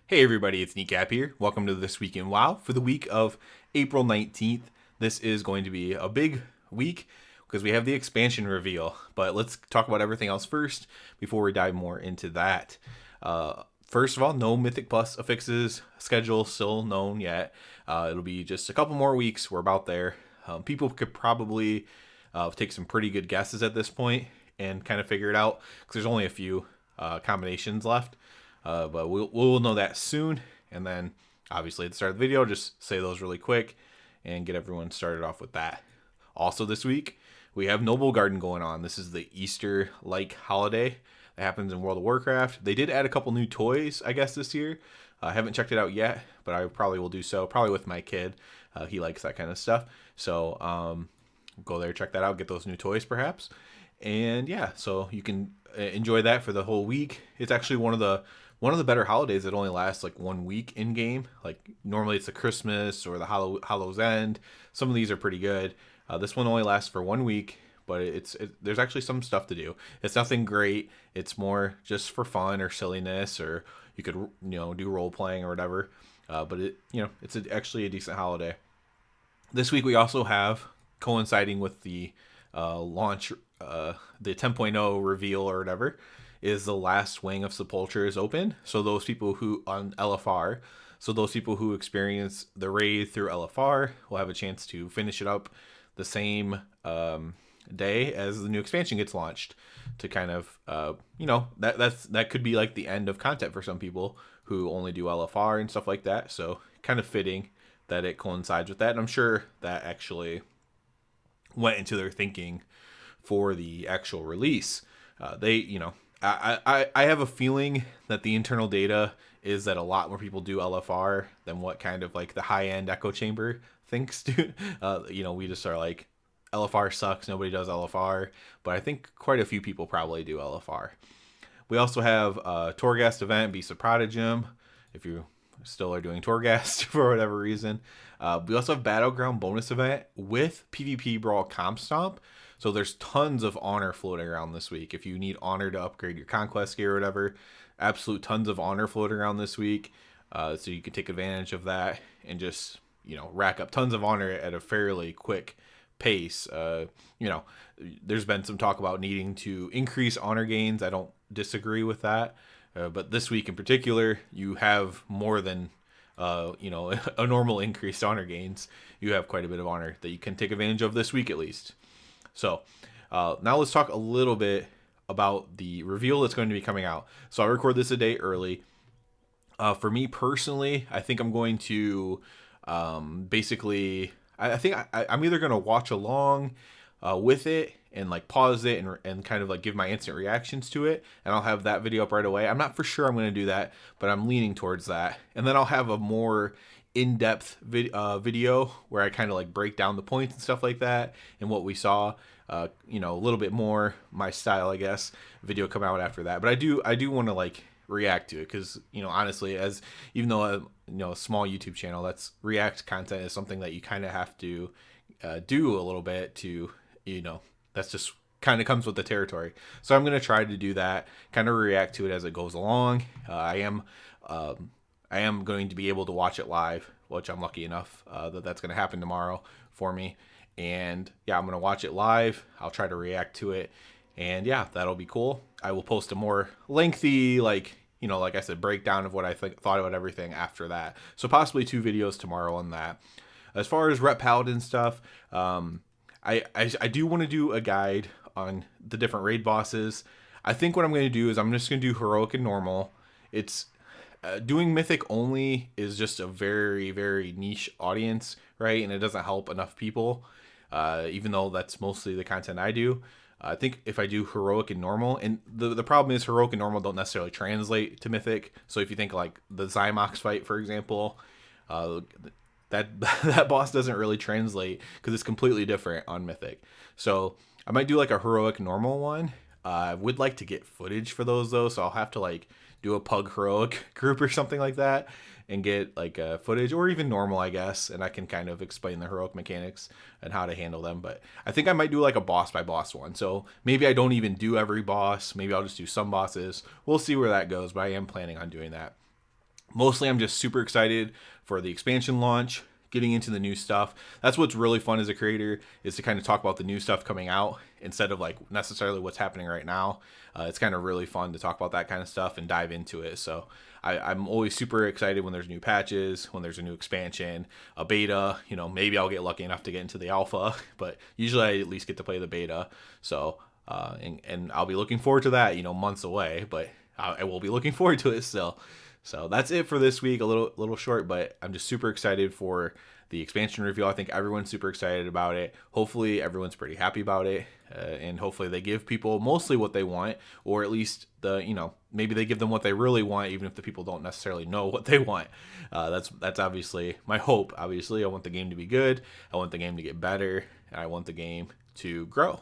Hey everybody, it's Kneecap here. Welcome to This Week in WoW for the week of April 19th. This is going to be a big week because we have the expansion reveal. But let's talk about everything else first before we dive more into that. First of all, no Mythic Plus affixes schedule still known yet. It'll be just a couple more weeks. We're about there. People could probably take some pretty good guesses at this point and kind of figure it out because there's only a few combinations left. But we'll know that soon. And then, obviously, at the start of the video, just say those really quick and get everyone started off with that. Also this week, we have Noble Garden going on. This is the Easter-like holiday that happens in World of Warcraft. They did add a couple new toys, I guess, this year. I haven't checked it out yet, but I probably will do so. Probably with my kid. He likes that kind of stuff. So go there, check that out, get those new toys, perhaps. And yeah, so you can enjoy that for the whole week. It's actually one of the better holidays that only lasts like 1 week in game. Like normally it's the Christmas or the Hallows End. Some of these are pretty good. This one only lasts for 1 week, but there's actually some stuff to do. It's nothing great. It's more just for fun or silliness, or you could do role playing or whatever. But it's actually a decent holiday. This week we also have, coinciding with the launch, the 10.0 reveal or whatever, is the last wing of Sepultura is open. So those people who on LFR, so those people who experience the raid through LFR will have a chance to finish it up the same day as the new expansion gets launched. To kind of that could be like the end of content for some people who only do LFR and stuff like that. So kind of fitting that it coincides with that. And I'm sure that actually went into their thinking for the actual release. I have a feeling that the internal data is that a lot more people do LFR than what kind of like the high end echo chamber thinks do. We just are like, LFR sucks, nobody does LFR, but I think quite a few people probably do LFR. We also have a Torghast event, Beast of Prodigium, if you still are doing Torghast for whatever reason. We also have Battleground bonus event with PvP Brawl Comp Stomp. So there's tons of honor floating around this week. If you need honor to upgrade your conquest gear or whatever, absolute tons of honor floating around this week. So you can take advantage of that and just, rack up tons of honor at a fairly quick pace. There's been some talk about needing to increase honor gains. I don't disagree with that. But this week in particular, you have more than, a normal increased honor gains. You have quite a bit of honor that you can take advantage of this week at least. So now let's talk a little bit about the reveal that's going to be coming out. So I record this a day early. For me personally, I think I'm going to basically, I think I'm either going to watch along with it and like pause it and kind of like give my instant reactions to it, and I'll have that video up right away. I'm not for sure I'm going to do that, but I'm leaning towards that. And then I'll have a more in-depth video where I kind of like break down the points and stuff like that and what we saw. A little bit more my style, I guess. Video come out after that, but I do want to like react to it because honestly, as even though a small YouTube channel, that's react content is something that you kind of have to do a little bit to that's just kind of comes with the territory. So I'm going to try to do that, kind of react to it as it goes along. I am going to be able to watch it live, which I'm lucky enough that's going to happen tomorrow for me. And yeah, I'm going to watch it live. I'll try to react to it. And yeah, that'll be cool. I will post a more lengthy, like I said, breakdown of what I thought about everything after that. So possibly 2 videos tomorrow on that. As far as Rep Paladin stuff, I do want to do a guide on the different raid bosses. I think what I'm going to do is I'm just going to do Heroic and Normal. It's doing Mythic only is just a very, very niche audience, right? And it doesn't help enough people, even though that's mostly the content I do. I think if I do Heroic and Normal, and the problem is Heroic and Normal don't necessarily translate to Mythic. So if you think like the Zymox fight, for example, that boss doesn't really translate because it's completely different on Mythic. So I might do like a Heroic Normal one. I would like to get footage for those though, so I'll have to like do a Pug Heroic group or something like that and get like footage, or even normal, I guess, and I can kind of explain the heroic mechanics and how to handle them. But I think I might do like a boss by boss one. So maybe I don't even do every boss. Maybe I'll just do some bosses. We'll see where that goes, but I am planning on doing that. Mostly I'm just super excited for the expansion launch, getting into the new stuff. That's what's really fun as a creator, is to kind of talk about the new stuff coming out instead of like necessarily what's happening right now. It's kind of really fun to talk about that kind of stuff and dive into it. So I'm always super excited when there's new patches, when there's a new expansion, a beta. Maybe I'll get lucky enough to get into the alpha, but usually I at least get to play the beta. So and I'll be looking forward to that. Months away, but I will be looking forward to it still. So that's it for this week. A little short, but I'm just super excited for the expansion reveal. I think everyone's super excited about it. Hopefully everyone's pretty happy about it, and hopefully they give people mostly what they want, or at least maybe they give them what they really want, even if the people don't necessarily know what they want. That's obviously my hope. Obviously, I want the game to be good. I want the game to get better, and I want the game to grow.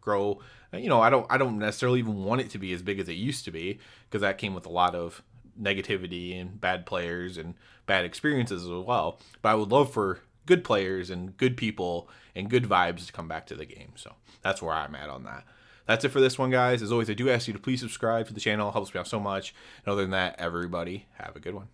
Grow. I don't necessarily even want it to be as big as it used to be, because that came with a lot of negativity and bad players and bad experiences as well. But I would love for good players and good people and good vibes to come back to the game. So that's where I'm at on that. That's it for this one, guys. As always, I do ask you to please subscribe to the channel. It helps me out so much. And other than that, everybody, have a good one.